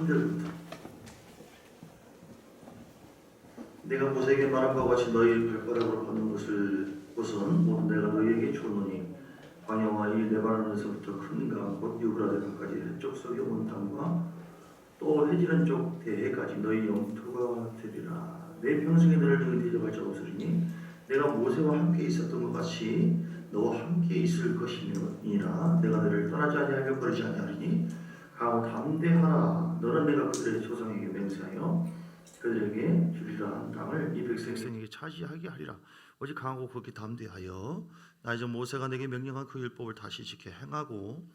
3절부터 내가 모세에게 말한 바와 같이 너희 발바닥으로 걷는 곳은 모두 내가 너희에게 주노니 광야와 이 레바논에서부터 큰 강 곧 유브라데강까지 해쪽 속에 온 땅과 또 해지는 쪽 대해까지 너희 영토가 되리라. 내 평생에 너를 능히 대적할 자 없으리니 내가 모세와 함께 있었던 것 같이 너와 함께 있을 것이니라. 내가 너를 떠나지 아니하며 버리지 아니하리니 가고 담대하라. 너는 내가 그들의 조상에게 맹세하여 그들에게 주리라 한 땅을 이 백성에게 차지하게 하리라. 오직 강하고 그렇게 담대하여 나 이제 모세가 내게 명령한 그 율법을 다시 지켜 행하고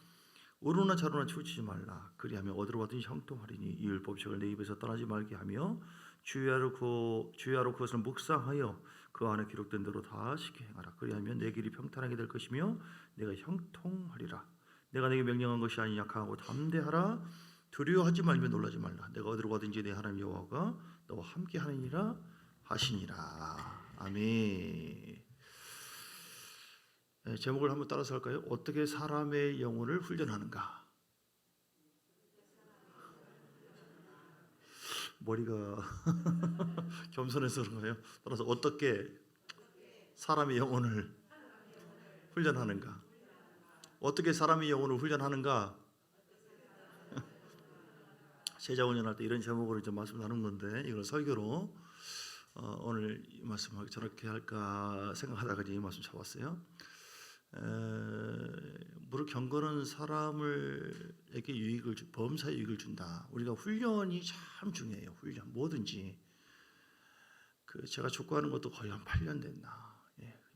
우로나 자로나 치우치지 말라. 그리하면 어디로 가든지 형통하리니 이 율법책을 내 입에서 떠나지 말게 하며 주야로 그것을 묵상하여 그 안에 기록된 대로 다 지켜 행하라. 그리하면 내 길이 평탄하게 될 것이며 내가 형통하리라. 내가 내게 명령한 것이 아니냐. 강하고 담대하라. 두려워하지 말며 놀라지 말라. 내가 어디로 가든지 내 하나님 여호와가 너와 함께 하느니라 하시니라. 아멘. 네, 제목을 한번 따라서 할까요? 어떻게 사람의 영혼을 훈련하는가? 머리가 겸손해서 그런가요? 따라서 어떻게 사람의 영혼을 훈련하는가? 어떻게 사람의 영혼을 훈련하는가? 제자 훈련할 때 이런 제목으로 이제 말씀 나눈 건데 이걸 설교로 오늘 이 말씀하기 저렇게 할까 생각하다가 이 말씀 잡았어요. 무릇 경건은 사람에게 범사에 유익을 준다. 우리가 훈련이 참 중요해요. 훈련 뭐든지 제가 족구하는 것도 거의 한 8년 됐나.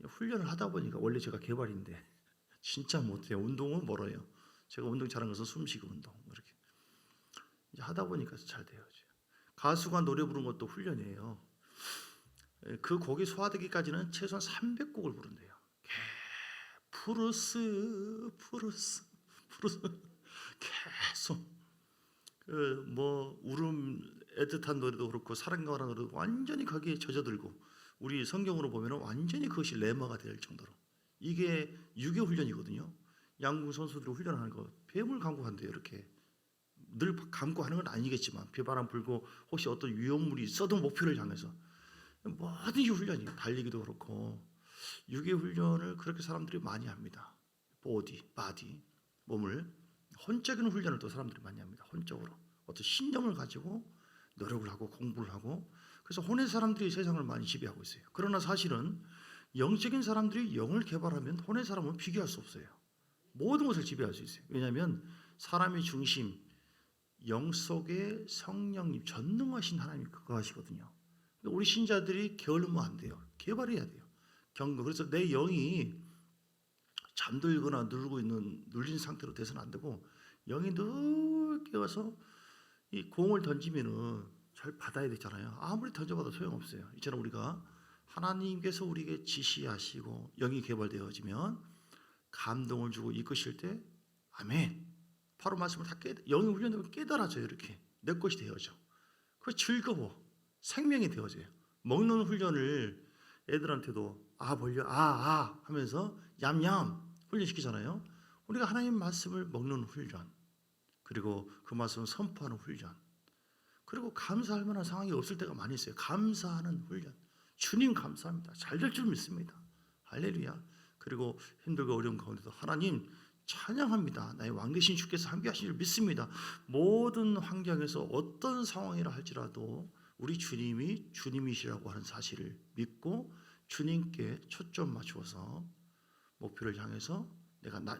훈련을 하다 보니까 원래 제가 개발인데 진짜 못해요. 운동은 멀어요. 제가 운동 잘하는 것은 숨쉬기 운동 이렇게 이제 하다 보니까 잘 돼요. 가수가 노래 부르는 것도 훈련이에요. 그 곡이 소화되기까지는 최소한 300곡을 부른대요. 푸르스 계속 울음 애틋한 노래도 그렇고 사랑과 하는 노래도 완전히 거기에 젖어들고 우리 성경으로 보면 완전히 그것이 레마가 될 정도로 이게 유교 훈련이거든요. 양궁 선수들이 훈련하는 거 뱀을 감고 한대요. 이렇게 늘 감고 하는 건 아니겠지만 비바람 불고 혹시 어떤 위험물이 있어도 목표를 향해서 뭐든지 훈련이에요. 달리기도 그렇고 유교 훈련을 그렇게 사람들이 많이 합니다. 바디, 몸을 혼적인 훈련을 또 사람들이 많이 합니다. 혼적으로 어떤 신념을 가지고 노력을 하고 공부를 하고 그래서 혼의 사람들이 세상을 많이 지배하고 있어요. 그러나 사실은 영적인 사람들이 영을 개발하면 혼의 사람은 비교할 수 없어요. 모든 것을 지배할 수 있어요. 왜냐하면 사람의 중심, 영 속에 성령님, 전능하신 하나님이 그거하시거든요. 우리 신자들이 게을르면 안 돼요. 개발해야 돼요. 경건. 그래서 내 영이 잠들거나 눌린 상태로 돼서는 안 되고 영이 늘 깨어서 이 공을 던지면은 잘 받아야 되잖아요. 아무리 던져봐도 소용없어요. 이처럼 우리가 하나님께서 우리에게 지시하시고 영이 개발되어지면 감동을 주고 이끄실 때 아멘. 바로 말씀을 다 영이 훈련되면 깨달아져요. 이렇게 내 것이 되어져. 그거 즐거워. 생명이 되어져요. 먹는 훈련을 애들한테도 벌려 하면서 얌얌 훈련시키잖아요. 우리가 하나님 말씀을 먹는 훈련, 그리고 그 말씀을 선포하는 훈련, 그리고 감사할 만한 상황이 없을 때가 많이 있어요. 감사하는 훈련. 주님 감사합니다. 잘 될 줄 믿습니다. 할렐루야. 그리고 힘들고 어려운 가운데도 하나님 찬양합니다. 나의 왕 되신 주께서 함께 하신 줄 믿습니다. 모든 환경에서 어떤 상황이라 할지라도 우리 주님이 주님이시라고 하는 사실을 믿고 주님께 초점 맞추어서 목표를 향해서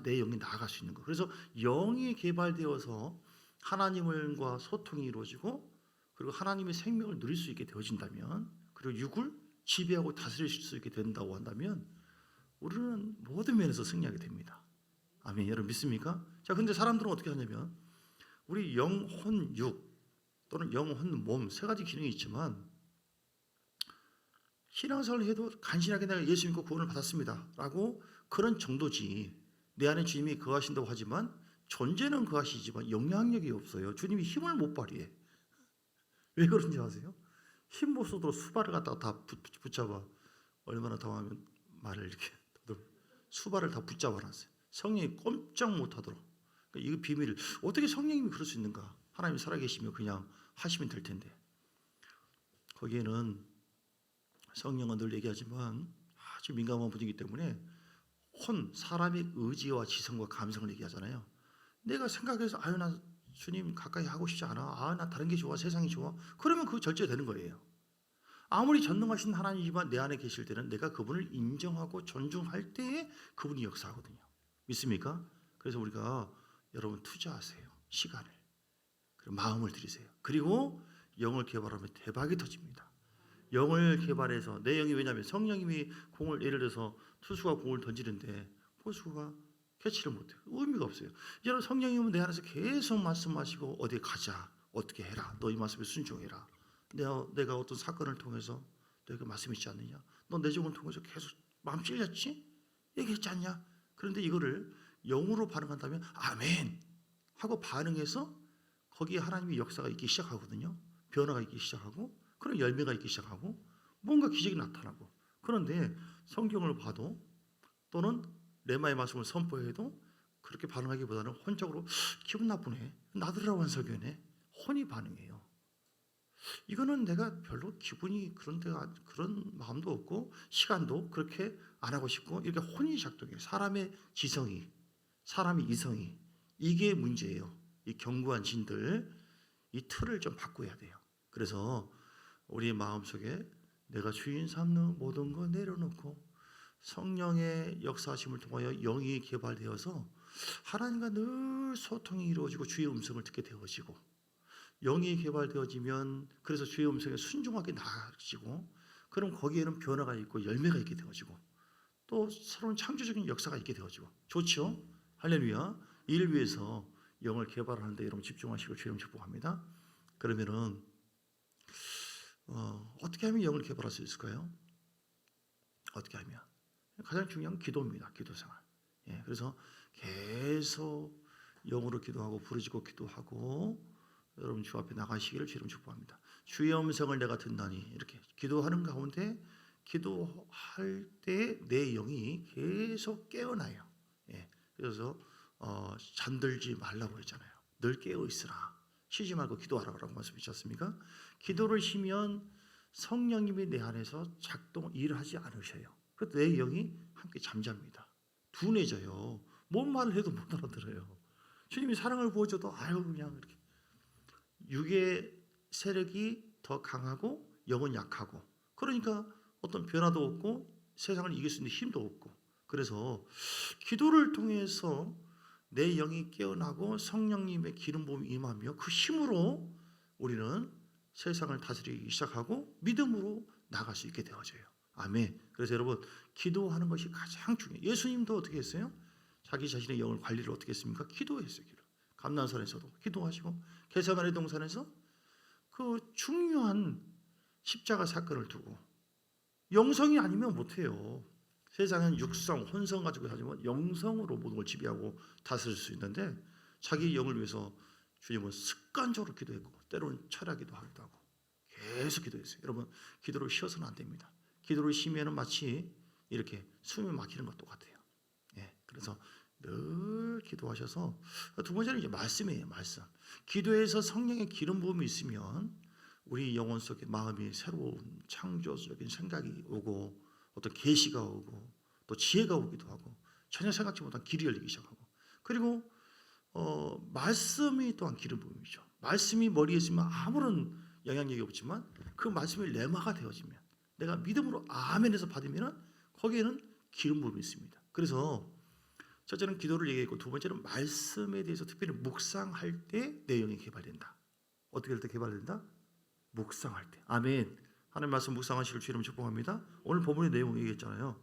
내 영이 나아갈 수 있는 것. 그래서 영이 개발되어서 하나님과 소통이 이루어지고 그리고 하나님의 생명을 누릴 수 있게 되어진다면 그리고 육을 지배하고 다스릴 수 있게 된다고 한다면 우리는 모든 면에서 승리하게 됩니다. 아멘. 여러분 믿습니까? 자, 근데 사람들은 어떻게 하냐면 우리 영혼 육 또는 영혼 몸 세 가지 기능이 있지만 신앙생활을 해도 간신하게 내가 예수 믿고 구원을 받았습니다 라고 그런 정도지. 내 안에 주님이 거하신다고 하지만 존재는 거하시지만 영향력이 없어요. 주님이 힘을 못 발휘해. 왜 그런지 아세요? 힘 못 써도 수발을 갖다가 다 붙잡아. 얼마나 당하면 말을 이렇게 수발을 다 붙잡아 놨어요. 성령이 꼼짝 못하도록. 그러니까 이 비밀을 어떻게 성령님이 그럴 수 있는가? 하나님이 살아계시며 그냥 하시면 될 텐데, 거기에는 성령은 늘 얘기하지만 아주 민감한 분이기 때문에 사람의 의지와 지성과 감성을 얘기하잖아요. 내가 생각해서 아유 나 주님 가까이 하고 싶지 않아, 나 다른 게 좋아, 세상이 좋아, 그러면 그거 절제되는 거예요. 아무리 전능하신 하나님이지만 내 안에 계실 때는 내가 그분을 인정하고 존중할 때에 그분이 역사하거든요. 믿습니까? 그래서 우리가 여러분 투자하세요. 시간을, 그리고 마음을 들이세요. 그리고 영을 개발하면 대박이 터집니다. 영을 개발해서 내 영이, 왜냐하면 성령님이 공을, 예를 들어서 투수가 공을 던지는데 포수가 캐치를 못해요. 의미가 없어요. 여러분, 성령님은 내 안에서 계속 말씀하시고 어디 가자, 어떻게 해라, 너희 말씀에 순종해라. 내가 어떤 사건을 통해서 너희가 말씀 있지 않느냐, 너 내 종을 통해서 계속 마음 찔렸지? 얘기했지 않냐? 그런데 이거를 영으로 반응한다면 아멘 하고 반응해서 거기에 하나님의 역사가 있기 시작하거든요. 변화가 있기 시작하고, 그런 열매가 있기 시작하고, 뭔가 기적이 나타나고. 그런데 성경을 봐도 또는 레마의 말씀을 선포해도 그렇게 반응하기보다는 혼적으로 기분 나쁘네, 나들으라고 한 설교네, 혼이 반응해요. 이거는 내가 별로 기분이 그런 마음도 없고 시간도 그렇게 안 하고 싶고, 이렇게 혼이 작동해요. 사람의 지성이, 사람의 이성이, 이게 문제예요. 이 견고한 진들, 이 틀을 좀 바꿔야 돼요. 그래서 우리 마음속에 내가 주인 삼는 모든 거 내려놓고 성령의 역사하심을 통하여 영이 개발되어서 하나님과 늘 소통이 이루어지고 주의 음성을 듣게 되어지고, 영이 개발되어지면 그래서 주의 음성에 순종하게 나아지고, 그럼 거기에는 변화가 있고 열매가 있게 되어지고, 또 새로운 창조적인 역사가 있게 되어지고, 좋죠? 할렐루야. 이를 위해서 영을 개발하는데 여러분 집중하시고 주의 이름 축복합니다. 그러면은 어떻게 하면 영을 개발할 수 있을까요? 어떻게 하면? 가장 중요한 건 기도입니다. 기도 생활. 그래서 계속 영으로 기도하고 부르짖고 기도하고 여러분 주 앞에 나가시기를 주의 이름 축복합니다. 주의 음성을 내가 듣나니, 이렇게 기도하는 가운데, 기도할 때 내 영이 계속 깨어나요. 그래서 잠들지 말라고 했잖아요. 늘 깨어 있으라, 쉬지 말고 기도하라고 말씀하셨지 않습니까? 기도를 쉬면 성령님이 내 안에서 일하지 않으셔요. 그래서 내 영이 함께 잠잡니다. 둔해져요. 뭔 말을 해도 못 알아들어요. 주님이 사랑을 부어줘도 그냥 이렇게 육의 세력이 더 강하고 영은 약하고, 그러니까 어떤 변화도 없고 세상을 이길 수 있는 힘도 없고, 그래서 기도를 통해서 내 영이 깨어나고 성령님의 기름 부음이 임하며 그 힘으로 우리는 세상을 다스리기 시작하고 믿음으로 나갈 수 있게 되어져요. 아멘. 그래서 여러분, 기도하는 것이 가장 중요해요. 예수님도 어떻게 했어요? 자기 자신의 영을 관리를 어떻게 했습니까? 기도했어요. 감난산에서도 기도하시고, 겟세마네 동산에서 그 중요한 십자가 사건을 두고, 영성이 아니면 못해요. 세상은 육성, 혼성 가지고 하지만 영성으로 모든 걸 지배하고 다스릴 수 있는데, 자기 영을 위해서 주님은 습관적으로 기도했고 때로는 철야기도 하기도 하고 계속 기도했어요. 여러분, 기도를 쉬어서는 안 됩니다. 기도를 쉬면은 마치 이렇게 숨이 막히는 것도 같아요. 그래서 늘 기도하셔서, 두 번째는 이제 말씀이에요. 말씀. 기도에서 성령의 기름 부음이 있으면 우리 영혼 속에 마음이 새로운 창조적인 생각이 오고, 어떤 계시가 오고, 또 지혜가 오기도 하고, 전혀 생각지 못한 길이 열리기 시작하고, 그리고 말씀이 또한 기름 부음이죠. 말씀이 머리에 있으면 아무런 영향력이 없지만 그 말씀이 레마가 되어지면, 내가 믿음으로 아멘해서 받으면 거기에는 기름 부음이 있습니다. 그래서 첫째는 기도를 얘기했고, 두 번째는 말씀에 대해서 특별히 묵상할 때 내 영이 개발된다. 어떻게 할 때 개발된다? 묵상할 때. 아멘. 하나님 말씀 묵상하시길 주님 축복합니다. 오늘 본문의 내용 얘기했잖아요.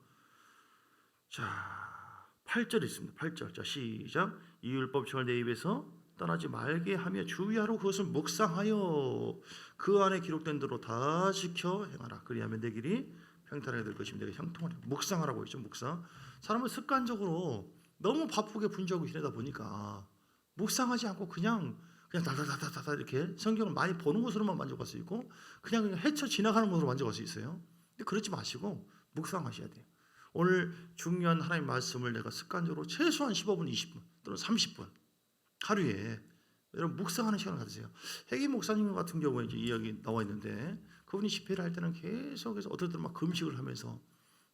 자, 8절 있습니다. 8절. 자, 시작. 이 율법책을 내 입에서 떠나지 말게 하며 주의하러 그것을 묵상하여 그 안에 기록된 대로 다 지켜 행하라. 그리하면 내 길이 평탄하게 될 것이며 내가 형통하리라. 묵상하라고 했죠. 묵상. 사람은 습관적으로 너무 바쁘게 분주하고 지내다 보니까 묵상하지 않고 그냥 다다다다다 이렇게 성경을 많이 보는 것으로만 만족할 수 있고, 그냥 헤쳐 지나가는 것으로 만족할 수 있어요. 근데 그러지 마시고 묵상하셔야 돼요. 오늘 중요한 하나님 말씀을 내가 습관적으로 최소한 15분, 20분 또는 30분 하루에 여러분 묵상하는 시간을 가지세요. 회계 목사님 같은 경우에 이제 이야기 나와 있는데 그분이 집회를 할 때는 계속해서 어떨 때는 막 금식을 하면서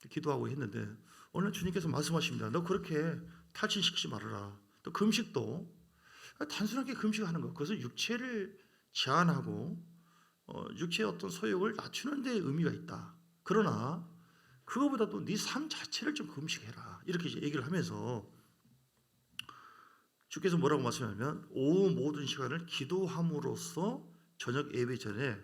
기도하고 했는데 오늘 주님께서 말씀하십니다. 너 그렇게 탈진시키지 말아라. 또 금식도 단순하게 금식하는 것, 그것은 육체를 제한하고 육체의 어떤 소욕을 낮추는 데 의미가 있다. 그러나 그거보다도 네 삶 자체를 좀 금식해라. 이렇게 이제 얘기를 하면서 주께서 뭐라고 말씀하냐면 오후 모든 시간을 기도함으로써 저녁 예배 전에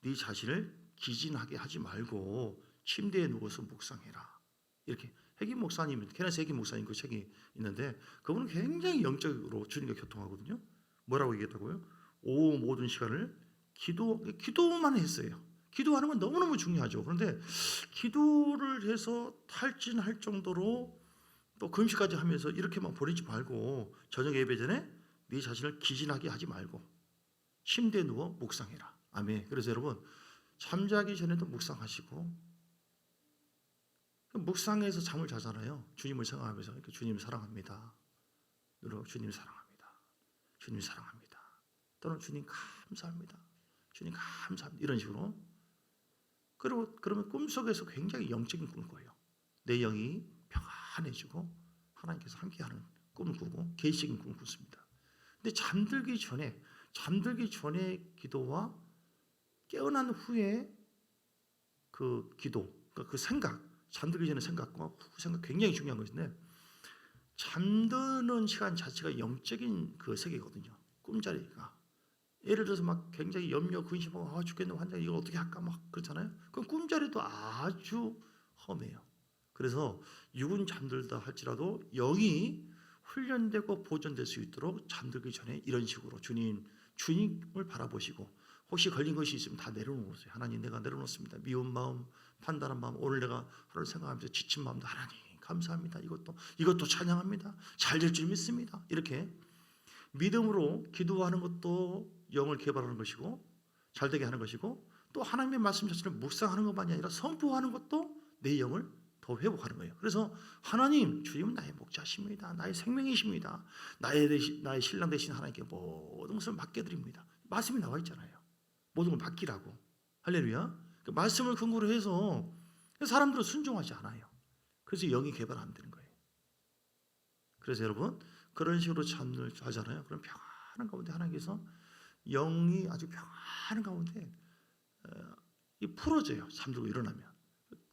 네 자신을 기진하게 하지 말고 침대에 누워서 묵상해라. 이렇게 핵임 목사님, 케네스 핵임 목사님 그 책이 있는데 그분은 굉장히 영적으로 주님과 교통하거든요. 뭐라고 얘기했다고요? 오후 모든 시간을 기도만 했어요. 기도하는 건 너무너무 중요하죠. 그런데 기도를 해서 탈진할 정도로 또 금식까지 하면서 이렇게만 보내지 말고 저녁 예배 전에 네 자신을 기진하게 하지 말고 침대에 누워 묵상해라. 아멘. 그래서 여러분 잠자기 전에도 묵상하시고 묵상해서 잠을 자잖아요. 주님을 생각하면서 이렇게 주님 사랑합니다. 주님 사랑합니다. 주님 사랑합니다. 또는 주님 감사합니다. 주님 감사합니다. 이런 식으로. 그리고 그러면 꿈속에서 굉장히 영적인 꿈을 꿔요. 내 영이 평안해지고 하나님께서 함께하는 꿈을 꾸고 계시적인 꿈을 꾼습니다. 근데 잠들기 전에 기도와 깨어난 후에 그 기도, 그 생각, 잠들기 전에 생각과 후 생각 굉장히 중요한 것인데 잠드는 시간 자체가 영적인 그 세계거든요. 꿈자리가. 예를 들어서 막 굉장히 염려, 근심하고 죽겠는 환장 이걸 어떻게 할까 막 그렇잖아요. 그 꿈자리도 아주 험해요. 그래서 육은 잠들다 할지라도 영이 훈련되고 보존될 수 있도록 잠들기 전에 이런 식으로 주님을 바라보시고 혹시 걸린 것이 있으면 다 내려놓으세요. 하나님 내가 내려놓습니다. 미운 마음, 판단한 마음, 오늘 내가 하루를 생각하면서 지친 마음도 하나님 감사합니다. 이것도 찬양합니다. 잘 될 줄 믿습니다. 이렇게 믿음으로 기도하는 것도 영을 개발하는 것이고 잘되게 하는 것이고 또 하나님의 말씀 자체를 묵상하는 것만이 아니라 선포하는 것도 내 영을 더 회복하는 거예요. 그래서 하나님, 주님은 나의 목자십니다. 나의 생명이십니다. 나의 신랑 되신 하나님께 모든 것을 맡겨드립니다. 말씀이 나와 있잖아요. 모든 걸 맡기라고. 할렐루야. 그 말씀을 근거로 해서 사람들은 순종하지 않아요. 그래서 영이 개발 안 되는 거예요. 그래서 여러분 그런 식으로 잠을 자잖아요. 그럼 평안한 가운데 하나님께서 영이 아주 평안한 가운데 풀어져요. 잠들고 일어나면.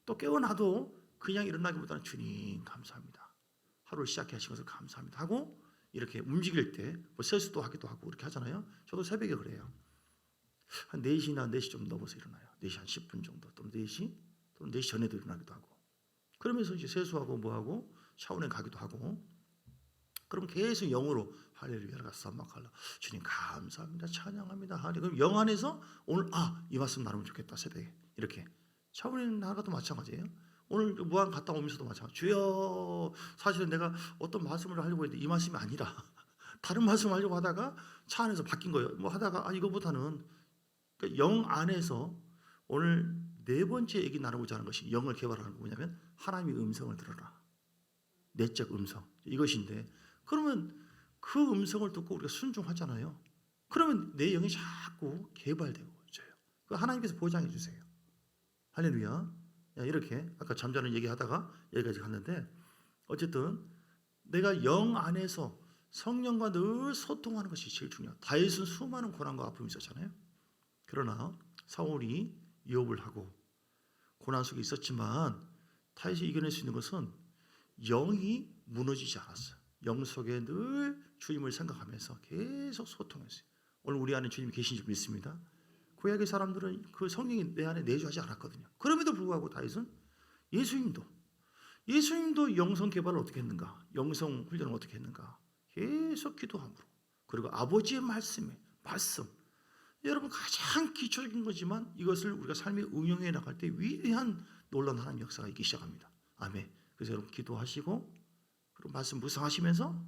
또 깨어나도 그냥 일어나기보다는 주님 감사합니다. 하루를 시작해 하신 것을 감사합니다 하고 이렇게 움직일 때 뭐 세수도 하기도 하고 이렇게 하잖아요. 저도 새벽에 그래요. 한 4시나 4시 좀 넘어서 일어나요. 4시 한 10분 정도 또는 4시 또는 4시 전에도 일어나기도 하고 그러면서 이제 세수하고 뭐하고 샤워에 가기도 하고 그럼 계속 영으로 할렐루야가 쌈막할라 주님 감사합니다 찬양합니다 하리 그럼 영 안에서 오늘 이 말씀 나누면 좋겠다 새벽에 이렇게 샤워에 나가도 마찬가지예요. 오늘 무한 갔다 오면서도 마찬가지. 주여 사실은 내가 어떤 말씀을 하려고 했는데 이 말씀이 아니라 다른 말씀 하려고 하다가 차 안에서 바뀐 거예요. 뭐 하다가 이거보다는 그러니까 영 안에서 오늘 4번째 얘기 나누고자 하는 것이 영을 개발하는 거 뭐냐면 하나님의 음성을 들어라. 내적 음성 이것인데 그러면 그 음성을 듣고 우리가 순종하잖아요. 그러면 내 영이 자꾸 개발되고 있어요. 그 하나님께서 보장해 주세요. 할렐루야. 이렇게 아까 잠자는 얘기하다가 여기까지 갔는데 어쨌든 내가 영 안에서 성령과 늘 소통하는 것이 제일 중요해요. 다윗은 수많은 고난과 아픔이 있었잖아요. 그러나 사울이 위협을 하고 고난 속에 있었지만 다윗이 이겨낼 수 있는 것은 영이 무너지지 않았어요. 영 속에 늘 주님을 생각하면서 계속 소통했어요. 오늘 우리 안에 주님이 계신 줄 믿습니다. 구약의 사람들은 그 성령이 내 안에 내주하지 않았거든요. 그럼에도 불구하고 다윗은 예수님도 영성 개발을 어떻게 했는가? 영성 훈련을 어떻게 했는가? 계속 기도함으로 그리고 아버지의 말씀 여러분 가장 기초적인 거지만 이것을 우리가 삶에 응용해 나갈 때 위대한 놀라운 하나님 역사가 있기 시작합니다. 아멘. 그래서 여러분 기도하시고 그리고 말씀 묵상하시면서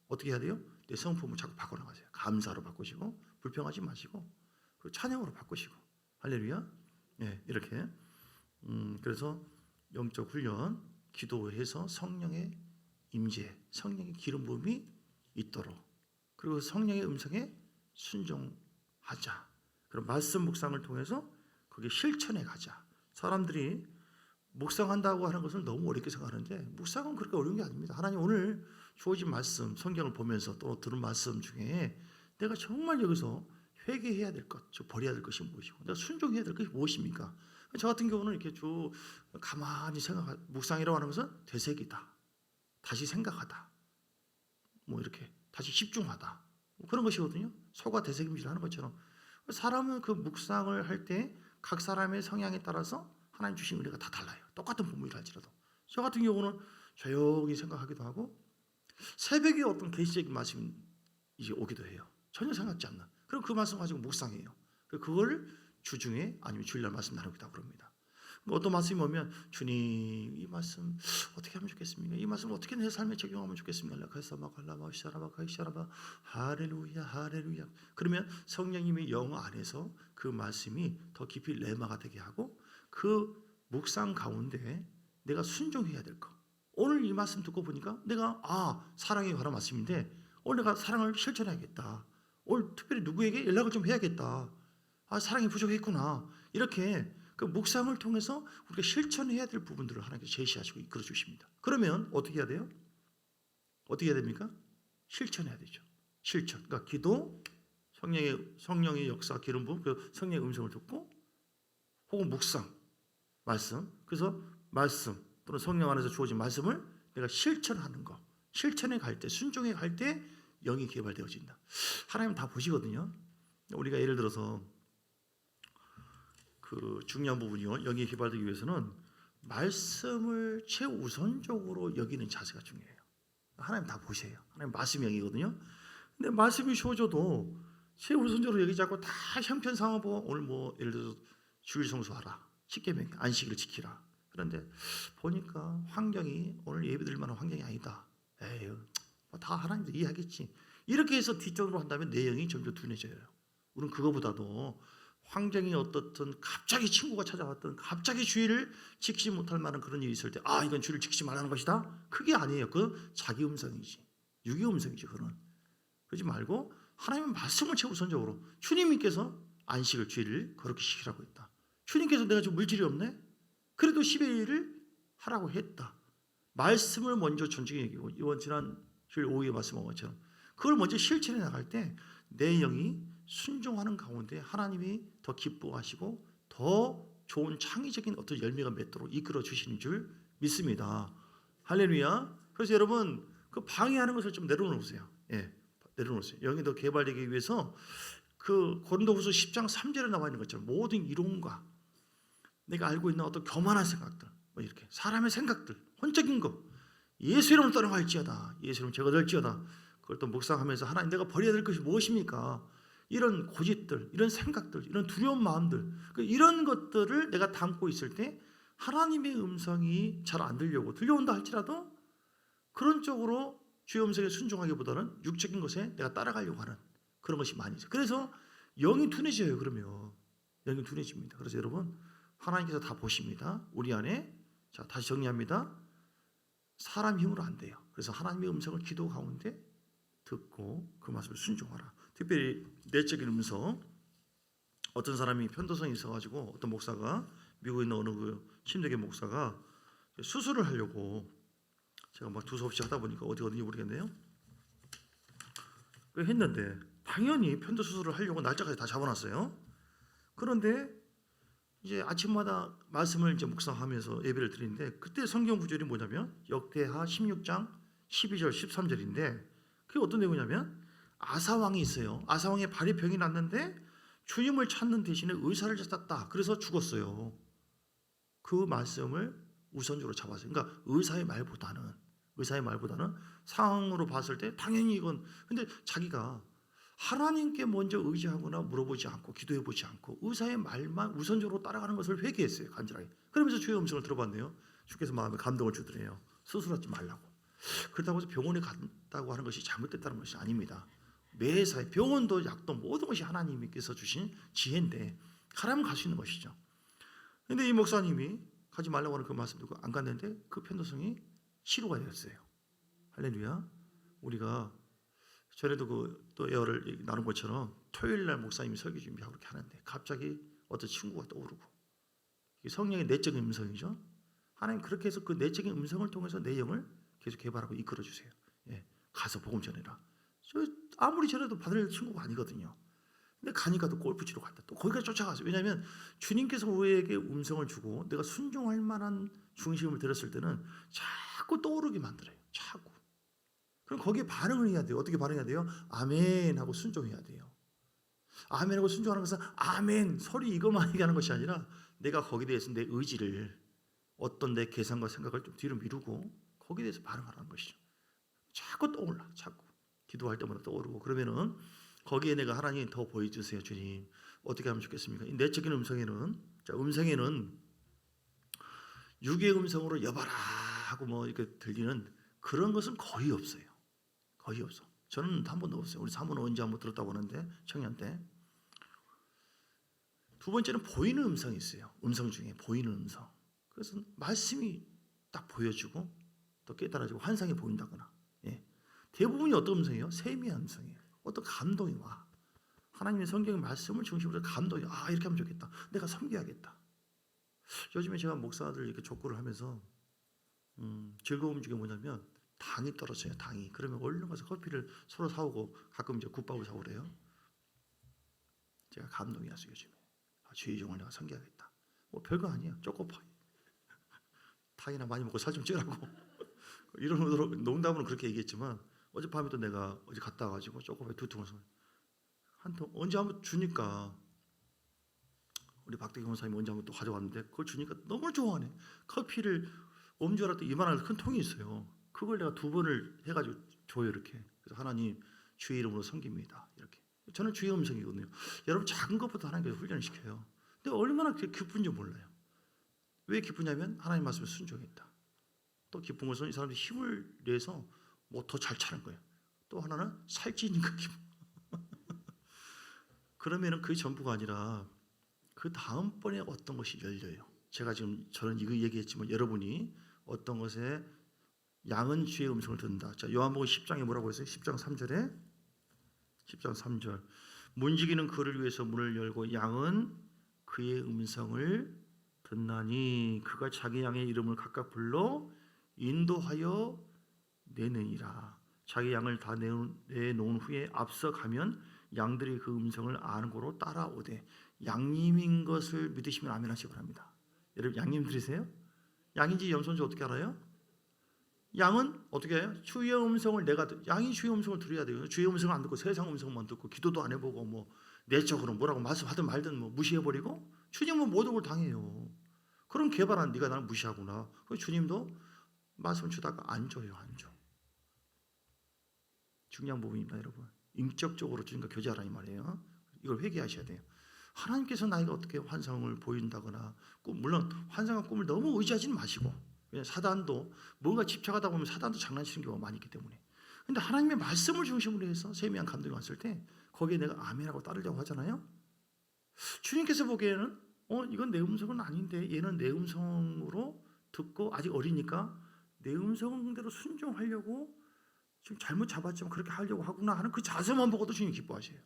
어떻게 해야 돼요? 내 성품을 자꾸 바꿔나가세요. 감사로 바꾸시고 불평하지 마시고 그리고 찬양으로 바꾸시고 할렐루야. 이렇게 그래서 영적 훈련 기도해서 성령의 임재 성령의 기름 부음이 있도록 그리고 성령의 음성에 순종하자. 그럼 말씀 묵상을 통해서 그게 실천해 가자. 사람들이 묵상한다고 하는 것을 너무 어렵게 생각하는데 묵상은 그렇게 어려운 게 아닙니다. 하나님 오늘 주어진 말씀, 성경을 보면서 또 들은 말씀 중에 내가 정말 여기서 회개해야 될 것, 버려야 될 것이 무엇이고 내가 순종해야 될 것이 무엇입니까? 저 같은 경우는 이렇게 쭉 가만히 묵상이라고 하는 것은 되새기다, 다시 생각하다, 뭐 이렇게 다시 집중하다, 뭐 그런 것이거든요. 소가 되새김질 하는 것처럼 사람은 그 묵상을 할 때 각 사람의 성향에 따라서 하나님 주신 은혜가 다 달라요. 똑같은 본문이라 할지라도. 저 같은 경우는 조용히 생각하기도 하고 새벽에 어떤 계시적인 말씀이 이제 오기도 해요. 전혀 생각지 않는. 그럼 그 말씀 가지고 묵상해요. 그걸 주중에 아니면 주일날 말씀 나누기도 하고 그럽니다. 어떤 말씀이 오면 주님 이 말씀 어떻게 하면 좋겠습니까? 이 말씀 어떻게 내 삶에 적용하면 좋겠습니까? 할렐루야 할렐루야. 그러면 성령님의 영 안에서 그 말씀이 더 깊이 레마가 되게 하고 그 묵상 가운데 내가 순종해야 될 것. 오늘 이 말씀 듣고 보니까 내가 사랑에 관한 말씀인데 오늘 내가 사랑을 실천해야겠다. 오늘 특별히 누구에게 연락을 좀 해야겠다. 사랑이 부족했구나. 이렇게 그 묵상을 통해서 우리가 실천해야 될 부분들을 하나님께서 제시하시고 이끌어 주십니다. 그러면 어떻게 해야 돼요? 어떻게 해야 됩니까? 실천해야 되죠. 실천. 그러니까 기도, 성령의 역사, 기름 부음, 그 성령의 음성을 듣고 혹은 묵상, 말씀. 그래서 말씀 또는 성령 안에서 주어진 말씀을 내가 실천하는 거. 실천해 갈 때, 순종해 갈 때 영이 개발되어진다. 하나님 다 보시거든요. 우리가 예를 들어서 그 중요한 부분이요. 영이 개발되기 위해서는 말씀을 최우선적으로 여기는 자세가 중요해요. 하나님 다 보세요. 하나님 말씀이 영이거든요. 근데 말씀이 주어져도 최우선적으로 여기지 않고 다 형편상황 보고 오늘 뭐 예를 들어서 주일 성수하라, 십계명 안식일을 지키라. 그런데 보니까 환경이 오늘 예배드릴 만한 환경이 아니다. 에휴, 다 하나님도 이해하겠지. 이렇게 해서 뒷전으로 한다면 내 영이 점점 둔해져요. 우리는 그거보다도 환경이 어떻든 갑자기 친구가 찾아왔든 갑자기 주의를 지키지 못할 만한 그런 일이 있을 때 이건 주의를 지키지 말라는 것이다. 그게 아니에요. 그 자기 음성이지. 유기 음성이지. 그건. 그러지 말고 하나님의 말씀을 최우선적으로 주님께서 안식을 주의를 거룩히 지키라고 했다. 주님께서 내가 좀 물질이 없네? 그래도 10의 1을 하라고 했다. 말씀을 먼저 존중해 여기고 이번 지난 주일 오후에 말씀한 것처럼 그걸 먼저 실천해 나갈 때 내 영이 순종하는 가운데 하나님이 더 기뻐하시고 더 좋은 창의적인 어떤 열매가 맺도록 이끌어 주시는 줄 믿습니다. 할렐루야. 그래서 여러분 그 방해하는 것을 좀 내려놓으세요. 내려놓으세요. 영이 더 개발되기 위해서 그 고린도후서 10장 3절에 나와 있는 것처럼 모든 이론과 내가 알고 있는 어떤 교만한 생각들, 뭐 이렇게 사람의 생각들, 혼적인 거, 예수 이름을 떠나갈지어다, 예수 이름 제거될지어다. 그걸 또 묵상하면서 하나님 내가 버려야 될 것이 무엇입니까? 이런 고집들, 이런 생각들, 이런 두려운 마음들, 이런 것들을 내가 담고 있을 때 하나님의 음성이 잘 안 들려온다 할지라도 그런 쪽으로 주의 음성에 순종하기보다는 육적인 것에 내가 따라가려고 하는 그런 것이 많이 있어요. 그래서 영이 둔해져요. 그러면 영이 둔해집니다. 그래서 여러분 하나님께서 다 보십니다. 우리 안에 자 다시 정리합니다. 사람 힘으로 안 돼요. 그래서 하나님의 음성을 기도 가운데 듣고 그 말씀을 순종하라. 특별히 내적인 음성. 어떤 사람이 편도성이 있어가지고 어떤 목사가 미국에 있는 어느 그 침례교 목사가 수술을 하려고 제가 막 두서없이 하다 보니까 어디든지 모르겠네요. 그 했는데 당연히 편도 수술을 하려고 날짜까지 다 잡아놨어요. 그런데 이제 아침마다 말씀을 이제 묵상하면서 예배를 드리는데 그때 성경 구절이 뭐냐면 역대하 16장 12절 13절인데 그게 어떤 내용이냐면 아사왕이 있어요. 아사왕의 발에 병이 났는데 주님을 찾는 대신에 의사를 찾았다. 그래서 죽었어요. 그 말씀을 우선적으로 잡았어요. 그러니까 의사의 말보다는 상황으로 봤을 때 당연히 이건 근데 자기가 하나님께 먼저 의지하거나 물어보지 않고 기도해보지 않고 의사의 말만 우선적으로 따라가는 것을 회개했어요. 간절하게. 그러면서 주의 음성을 들어봤네요. 주께서 마음에 감동을 주더래요. 수술하지 말라고. 그렇다고 해서 병원에 갔다고 하는 것이 잘못됐다는 것이 아닙니다. 매사에 병원도 약도 모든 것이 하나님께서 주신 지혜인데 가라면 갈 수 있는 것이죠. 그런데 이 목사님이 가지 말라고 하는 그 말씀 듣고 안 갔는데 그 편도성이 치료가 되었어요. 할렐루야. 우리가 전에도 그 또 예화를 나눈 것처럼 토요일 날 목사님이 설교 준비하고 그렇게 하는데 갑자기 어떤 친구가 떠오르고, 이게 성령의 내적인 음성이죠. 하나님 그렇게 해서 그 내적인 음성을 통해서 내 영을 계속 개발하고 이끌어 주세요. 예, 가서 복음 전해라. 저 아무리 전해도 받을 친구가 아니거든요. 근데 가니까 또 골프 치러 갔다. 또 거기까지 쫓아가서. 왜냐하면 주님께서 우리에게 음성을 주고 내가 순종할 만한 중심을 들었을 때는 자꾸 떠오르게 만들어요. 자꾸. 그럼 거기에 반응을 해야 돼요. 어떻게 반응해야 돼요? 아멘 하고 순종해야 돼요. 아멘 하고 순종하는 것은 아멘 소리 이것만 얘기하는 것이 아니라 내가 거기에 대해서 내 의지를, 어떤 내 계산과 생각을 좀 뒤로 미루고 거기에 대해서 반응하라는 것이죠. 자꾸 떠올라. 자꾸. 기도할 때마다 떠오르고. 그러면은 거기에 내가 하나님 더 보여주세요 주님. 어떻게 하면 좋겠습니까? 이 내적인 음성에는, 자, 음성에는 육의 음성으로 여봐라 하고 뭐 이렇게 들리는 그런 것은 거의 없어요. 거의 없어. 저는 한 번도 없어요. 우리 사모는 언제 한번 들었다고 하는데, 청년 때. 두 번째는 보이는 음성이 있어요. 음성 중에 보이는 음성. 그래서 말씀이 딱 보여주고 또 깨달아지고 환상이 보인다거나. 예. 대부분이 어떤 음성이에요? 세미한 음성이에요. 어떤 감동이 와. 하나님의 성경의 말씀을 중심으로 감동이, 아 이렇게 하면 좋겠다. 내가 섬겨야겠다. 요즘에 제가 목사들 이렇게 족구를 하면서 즐거움 중에 뭐냐면 당이 떨어져요. 당이. 그러면 얼른 가서 커피를 서로 사오고 가끔 이제 국밥을 사오고 그래요. 제가 감동이 왔어요 요즘에. 아, 주의 종을 내가 섬겨야겠다. 뭐 별거 아니에요. 초코파이. 탕이나 많이 먹고 살 좀 찌라고. 이런 농담으로 그렇게 얘기했지만 어젯밤에도 내가 어제 갔다 와가지고 초코파이 2통을 한 통 언제 한번 주니까, 우리 박대기 원사님이 언제 한번 또 가져왔는데 그걸 주니까 너무 좋아하네. 커피를 엄주하라 때 이만한 큰 통이 있어요. 그걸 내가 2번을 해가지고 줘요 이렇게. 그래서 하나님 주의 이름으로 섬깁니다 이렇게. 저는 주의 음성이거든요. 여러분 작은 것부터 하나님께서 훈련시켜요. 근데 얼마나 기쁜지 몰라요. 왜 기쁘냐면 하나님 말씀에 순종했다. 또 기쁜 것은 이 사람들이 힘을 내서 뭐 더 잘 차는 거예요. 또 하나는 살찌니까 기분. 그러면은 그게 전부가 아니라 그 다음번에 어떤 것이 열려요. 제가 지금 저는 이거 얘기했지만 여러분이 어떤 것에 양은 주의 음성을 듣는다. 자, 요한복음 10장에 뭐라고 했어요? 10장 3절에 10장 3절. 문지기는 그를 위해서 문을 열고 양은 그의 음성을 듣나니 그가 자기 양의 이름을 각각 불러 인도하여 내느니라. 자기 양을 다 내놓은 후에 앞서 가면 양들이 그 음성을 아는 고로 따라오되. 양님인 것을 믿으시면 아멘 하시기 바랍니다. 여러분 양님 들으세요? 양인지 염소인지 어떻게 알아요? 양은 어떻게 해요? 주의 음성을 양이 주의 음성을 들어야 돼요. 주의 음성을 안 듣고 세상 음성만 듣고 기도도 안 해보고 뭐 내적으로 뭐라고 말씀하든 말든 뭐 무시해버리고 주님은 모든 걸 당해요. 그럼 개발한 네가 나를 무시하구나. 주님도 말씀 주다가 안 줘요. 안 줘. 중요한 부분입니다 여러분. 인격적으로 주님과 교제하라 이 말이에요. 이걸 회개하셔야 돼요. 하나님께서 나에게 어떻게 환상을 보인다거나 물론 환상과 꿈을 너무 의지하지는 마시고, 왜냐하면 사단도 뭔가 집착하다 보면 사단도 장난치는 경우가 많이 있기 때문에. 근데 하나님의 말씀을 중심으로 해서 세미한 감동이 왔을 때 거기에 내가 아멘하고 따르려고 하잖아요. 주님께서 보기에는 이건 내 음성은 아닌데 얘는 내 음성으로 듣고 아직 어리니까 내 음성대로 순종하려고 지금 잘못 잡았지만 그렇게 하려고 하구나 하는 그 자세만 보고도 주님 기뻐하세요.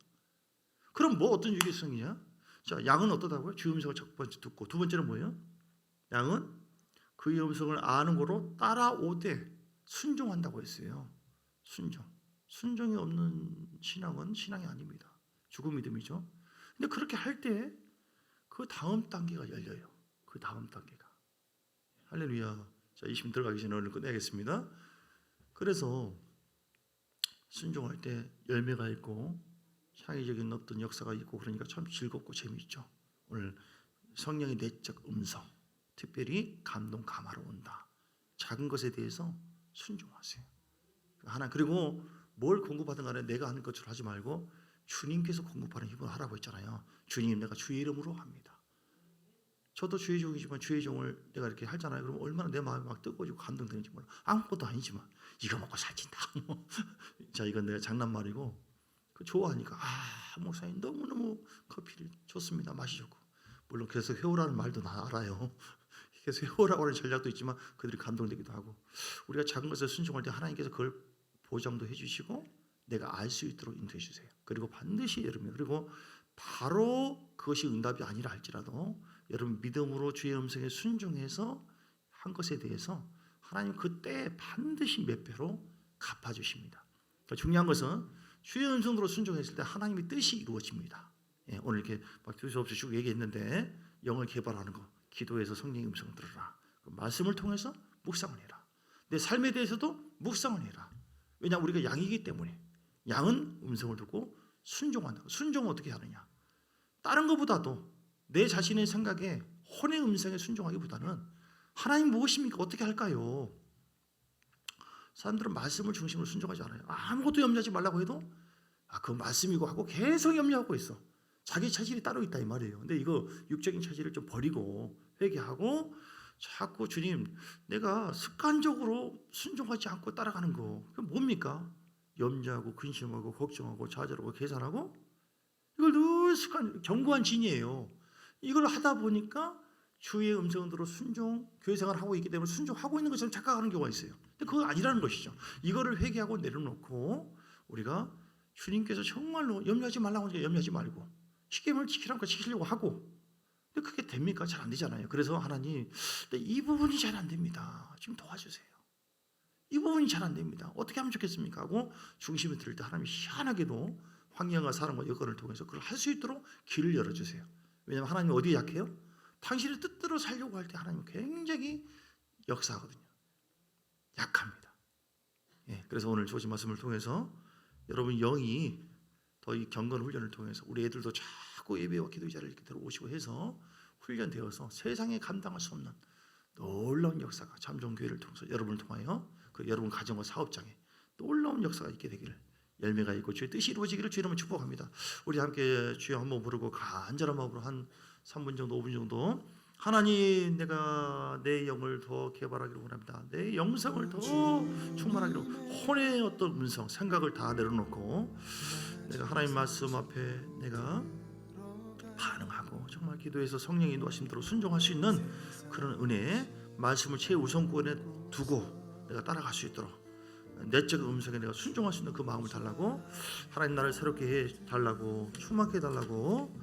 그럼 뭐 어떤 유기성이냐? 자, 양은 어떠다고요? 주의 음성을 첫 번째 듣고, 두 번째는 뭐예요? 양은 그의 음성을 아는 거로 따라오되 순종한다고 했어요. 순종이 없는 신앙은 신앙이 아닙니다. 죽은 믿음이죠. 근데 그렇게 할 때 그 다음 단계가 열려요. 그 다음 단계가. 할렐루야. 자, 20분 들어가기 전에 오늘 끝내겠습니다. 그래서 순종할 때 열매가 있고 창의적인 어떤 역사가 있고 그러니까 참 즐겁고 재미있죠. 오늘 성령의 내적 음성, 특별히 감동 감화로 온다. 작은 것에 대해서 순종하세요. 하나 그리고 뭘 공급하든 간에 내가 하는 것처럼 하지 말고 주님께서 공급하는 힘을 하라고 했잖아요. 주님 내가 주의 이름으로 합니다. 저도 주의 종이지만 주의 종을 내가 이렇게 하잖아요. 그럼 얼마나 내 마음이 막 뜨거워지고 감동되는지 몰라. 아무것도 아니지만 이거 먹고 살찐다. 자, 이건 내가 장난말이고 좋아하니까 목사님 너무너무 커피를 좋습니다. 맛이 좋고. 물론 계속 해오라는 말도 나 알아요. 계속 해오라고 하는 전략도 있지만 그들이 감동되기도 하고. 우리가 작은 것을 순종할 때 하나님께서 그걸 보장도 해주시고 내가 알 수 있도록 인도해 주세요. 그리고 반드시 여러분, 그리고 바로 그것이 응답이 아니라 할지라도 여러분 믿음으로 주의 음성에 순종해서 한 것에 대해서 하나님 그때 반드시 몇 배로 갚아주십니다. 중요한 것은 주의 음성으로 순종했을 때 하나님의 뜻이 이루어집니다. 예, 오늘 이렇게 막 두서 없이 쭉 얘기했는데 영을 개발하는 거, 기도해서 성령의 음성을 들으라. 말씀을 통해서 묵상을 해라. 내 삶에 대해서도 묵상을 해라. 왜냐하면 우리가 양이기 때문에 양은 음성을 듣고 순종한다. 순종은 어떻게 하느냐? 다른 것보다도 내 자신의 생각에 혼의 음성에 순종하기보다는 하나님 무엇입니까? 어떻게 할까요? 사람들은 말씀을 중심으로 순종하지 않아요. 아무것도 염려하지 말라고 해도 그 말씀이고 하고 계속 염려하고 있어. 자기 차질이 따로 있다 이 말이에요. 근데 이거 육적인 차질을 좀 버리고 회개하고 자꾸 주님 내가 습관적으로 순종하지 않고 따라가는 거 그게 뭡니까? 염려하고 근심하고 걱정하고 좌절하고 계산하고 이걸 늘 습관 견고한 진이에요. 이걸 하다 보니까 주의 음성으로 순종 교회 생활을 하고 있기 때문에 순종하고 있는 것처럼 착각하는 경우가 있어요. 근데 그거 아니라는 것이죠. 이거를 회개하고 내려놓고 우리가 주님께서 정말로 염려하지 말라고 하니까 염려하지 말고 십계명을 지키라고 지키려고 하고 근데 그게 됩니까? 잘 안 되잖아요. 그래서 하나님 이 부분이 잘 안 됩니다. 지금 도와주세요. 이 부분이 잘 안 됩니다. 어떻게 하면 좋겠습니까? 하고 중심이 들을 때 하나님이 희한하게도 환경과 사람과 여건을 통해서 그걸 할 수 있도록 길을 열어주세요. 왜냐하면 하나님이 어디에 약해요? 당신의 뜻대로 살려고 할 때 하나님은 굉장히 역사하거든요. 약합니다. 예, 그래서 오늘 주신 말씀을 통해서 여러분 영이 더 이 경건 훈련을 통해서 우리 애들도 자꾸 예배와 기도 자리를 이렇게 들어오시고 해서 훈련되어서 세상에 감당할 수 없는 놀라운 역사가 참정교회를 통해서 여러분을 통하여 그 여러분 가정과 사업장에 놀라운 역사가 있게 되기를 열매가 있고 주의 뜻이 이루어지기를 주의 이름으로 축복합니다. 우리 함께 주여 한번 부르고 간절한 마음으로 한 3분 정도 5분 정도 하나님 내가 내 영을 더 개발하기를 원합니다. 내 영성을 더 충만하기를 혼의 어떤 음성 생각을 다 내려놓고 내가 하나님 말씀 앞에 내가 반응하고 정말 기도해서 성령의 인도하심대로 순종할 수 있는 그런 은혜 말씀을 최우선권에 두고 내가 따라갈 수 있도록 내적 음성에 내가 순종할 수 있는 그 마음을 달라고 하나님 나를 새롭게 해달라고 충만케 해달라고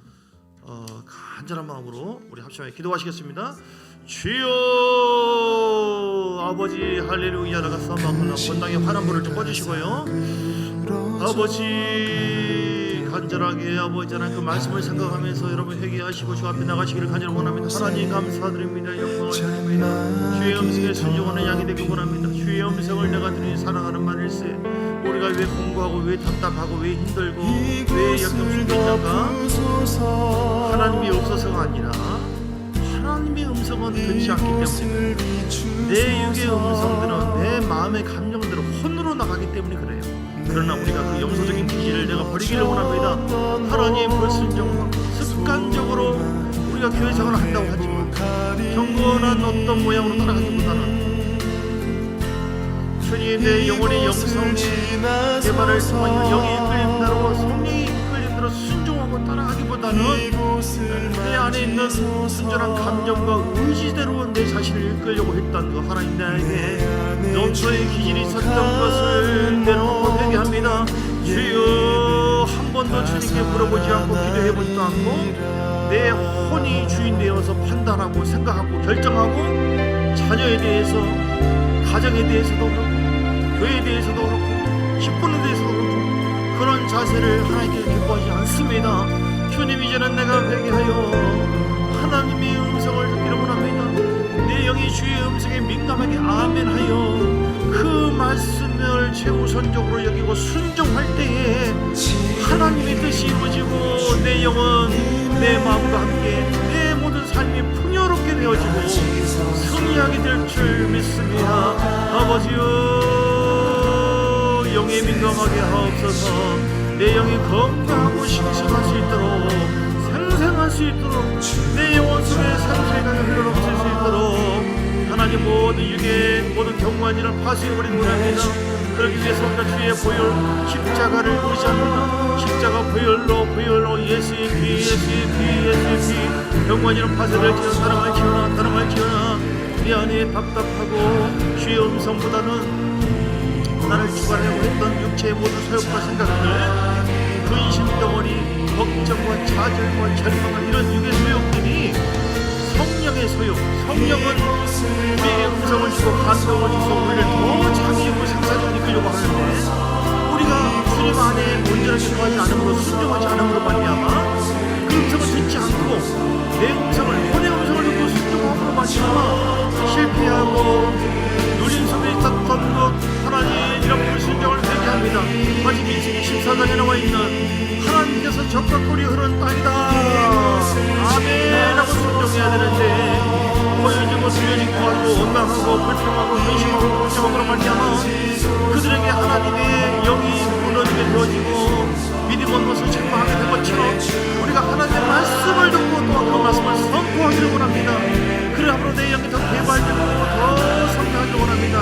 간절한 마음으로 우리 합심하여 기도하시겠습니다. 주여 아버지 할렐루야 나가사 마음을 본당에 환한 불을 좀 꺼주시고요. 아버지 간절하게 아버지 하나님 그 말씀을 생각하면서 여러분 회개하시고 주 앞에 나가시기를 간절히 원합니다. 하나님 감사드립니다. 영광을 드립니다. 주의 음성에 순종하는 양이 되기 원합니다. 주의 음성을 내가 들으니 사랑하는 만일세 우리가 왜 공부하고 왜 답답하고 왜 힘들고 왜 역경을 있는가 하나님이 없어서가 아니라 하나님의 음성은 듣지 않기 때문에 내 육의 음성들은 내 마음의 감정대로 혼으로 나가기 때문에 그래요. 그러나 우리가 그 영서적인 기질을 내가 버리기를 원합니다. 하나님 불순종하고 습관적으로 우리가 교회 생활을 한다고 하지만 경건한 어떤 모양으로 따라가기보다는 주님 내 영혼의 영성의 개발을 통하여 영이 이끌린 대로 성령이 이끌린 대로 순종하고 따라가기보다는 내 안에 있는 순전한 감정과 의지대로 내 자신을 이끌려고 했던 그 하나님 나에게 영서의 기질이 있었던 것을 내놓고 회개합니다. 주여 한 번도 주님께 물어보지 않고 기도해보지도 않고 내 혼이 주인 되어서 판단하고 생각하고 결정하고 자녀에 대해서 가정에 대해서도 그렇고 교회에 대해서도 그렇고 기쁘는 데서도 그렇고 그런 자세를 하나님께 기뻐하지 않습니다. 주님 이제는 내가 회개하여 하나님의 음성을 듣기를 원합니다. 내 영이 주의 음성에 민감하게 아멘하여 그 말씀을 최우선적으로 여기고 순종할 때에 하나님의 뜻이 이루어지고 내 영은 내 마음과 함께 내 모든 삶이 풍요롭게 되어지고 승리하게 될 줄 믿습니다. 아버지여 영에 민감하게 하옵소서. 내 영이 건강하고 싱싱할 수 있도록 생생할 수 있도록 내 영혼 속에 상실감이 흘러넘칠 수 있도록 하나님 모든 육의 모든 경고한 일을 파쇄해버리기 원합니다. 그러기 위해서 우리가 주의 보혈 십자가를 의지합니다. 십자가 보혈로 예수의 피 경고한 일은 파쇄될지어다. 사랑할 지어나 내 안에 답답하고 주의 음성보다는 나를 주관하려고 했던 육체의 모든 소욕과 생각들 근심 덩어리, 걱정과 좌절과 절망과 이런 육의 소욕들이 성령의 소욕, 성령은 우리에게 음성을 주고 감동을 주고 우리를 더 자기 육을 생사적으로 이끌려고 하는데 우리가 주님 안에 온전하게 거하지 않음으로 순종하지 않음으로 말미암아 그 음성을 듣지 않고 내 음성을 혼의 음성을 듣고 순종함으로 말미암아 실패하고 누린 속에 있었던 것 하나님 이런 불순종을 회개합니다. 마치 민수기 14장에 나와 있는 하나님께서 적과 꿀이 흐르는 땅이다 아멘 하고 순종해야 되는데 보여지고 들려지고 하고 원망하고 불평하고 근심하고 걱정하고 말미암아 그들에게 하나님의 영이 무너지게 되어지고 믿음 없는 것을 책망하게 된 것처럼 우리가 하나님의 말씀을 듣고 또 그 말씀을 선포하기를 원합니다. 그러므로 내 영이 더 개발되고 더 성장하기를 원합니다.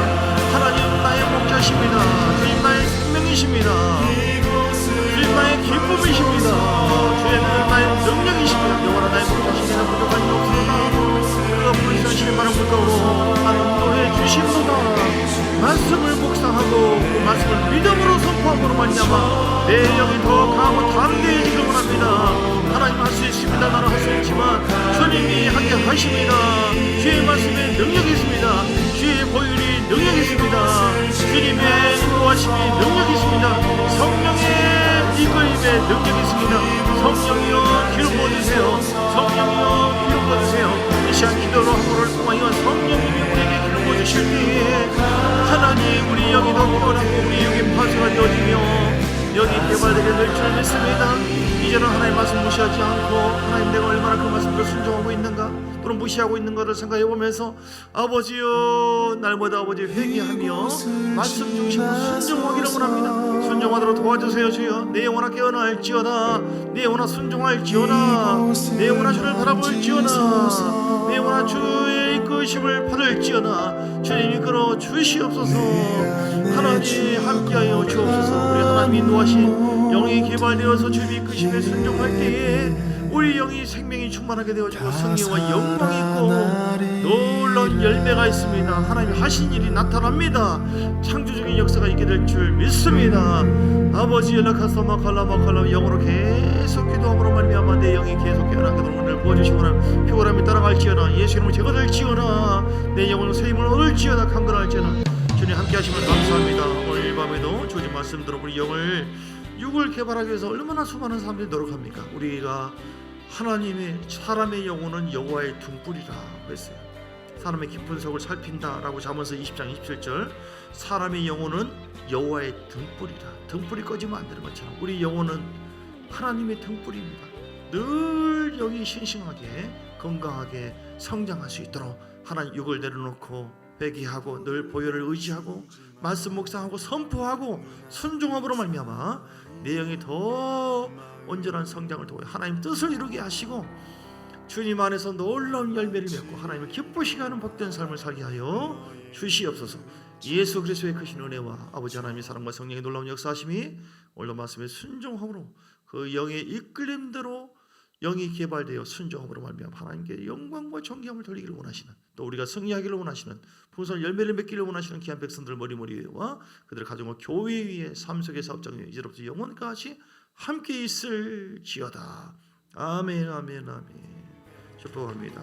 하나님 나의 목자십니다. 주님 나의 생명이십니다. 주님 나의 기쁨이십니다. 주님 나의 능력이십니다. 영원한 나의 목자시니라 부족한 일 없습니다. 그가 부르시는 실만한 물가로 나는 인도해 주십니다. 말씀을 묵상하고 그 말씀을 믿음으로 선포함으로 말미암아 내 영이 더 강하고 담대해지길 원합니다. 하나님 할 수 있습니다. 나는 할 수 있지만 주님이 하게 하십니다. 주의 말씀에 능력이 있습니다. 주의 보혈이 능력이 있습니다. 주님의 인도하심이 능력이 있습니다. 성령의 이끌림에 능력이 있습니다. 성령이여 기름 부어주세요. 성령이여 기름 부어주세요. 이 시간 기도로 하루를 통하여 성령님이 우리에게 기름 부어주실 때에 하나님 우리 영이 더 피어나고 우리 영이 파수가 되어지며 영이 개발되게 될 줄 믿습니다. 이제는 하나님의 말씀 무시하지 않고 하나님 내가 얼마나 그 말씀을 순종하고 있는가 또는 무시하고 있는가를 생각해 보면서 아버지여 날마다 아버지 회개하며 말씀 중심으로 순종하기를 원합니다. 순종하도록 도와주세요. 주여 내 영혼아 깨어날지어다. 내 영혼아 순종할지어다. 내 영혼아 주를 바라볼지어다. 내 영혼아 주의 이끄심을 받을지어다. 주님 이끌어 주시옵소서. 하나님 함께하여 주옵소서. 우리 하나님이 인도하신 영이 개발되어서 주님이 이끄심에 순종할 때에 우리 영이 생명이 충만하게 되어지고 승리와 영광이 있고 놀라운 열매가 있습니다. 하나님 하신 일이 나타납니다. 창조적인 역사가 있게 될 줄 믿습니다. 아버지 연락하소마 칼라마 영으로 계속 기도함으로 말미암아 내 영이 계속 깨어나게 되는 오늘 부어주시거나 피곤함이 따라갈지어다. 예수 이름으로 제거될지어다. 내 영혼은 새힘을 얻을지어다. 강건할지어다. 주님 함께 하시면 감사합니다. 오늘 밤에도 주님 말씀 들어 우리 영을 육을 개발하기 위해서 얼마나 수많은 사람들이 노력합니까? 우리가 하나님의 사람의 영혼은 여호와의 등불이라 했어요. 사람의 깊은 속을 살핀다라고 잠언서 20장 27절 사람의 영혼은 여호와의 등불이라. 등불이 꺼지면 안 되는 것처럼 우리 영혼은 하나님의 등불입니다. 늘 영이 싱싱하게 건강하게 성장할 수 있도록 하나님 육을 내려놓고 회개하고 늘 보혈을 의지하고 말씀 묵상하고 선포하고 순종함으로 말미암아 내 영이 더 온전한 성장을 통해 하나님 뜻을 이루게 하시고 주님 안에서 놀라운 열매를 맺고 하나님을 기쁘시게 하는 복된 삶을 살게 하여 주시옵소서. 예수 그리스도의 크신 은혜와 아버지 하나님의 사랑과 성령의 놀라운 역사하심이 오늘 말씀에 순종함으로 그 영의 이끌림대로 영이 개발되어 순종함으로 말미암아 하나님께 영광과 존귀함을 돌리기를 원하시는 또 우리가 승리하기를 원하시는 풍성한 열매를 맺기를 원하시는 귀한 백성들 머리머리와 그들의 가정과 교회 위에 삶 속의 사업장 위에 이제부터 영원까지 함께 있을지어다. 아멘 아멘 아멘. 축복합니다.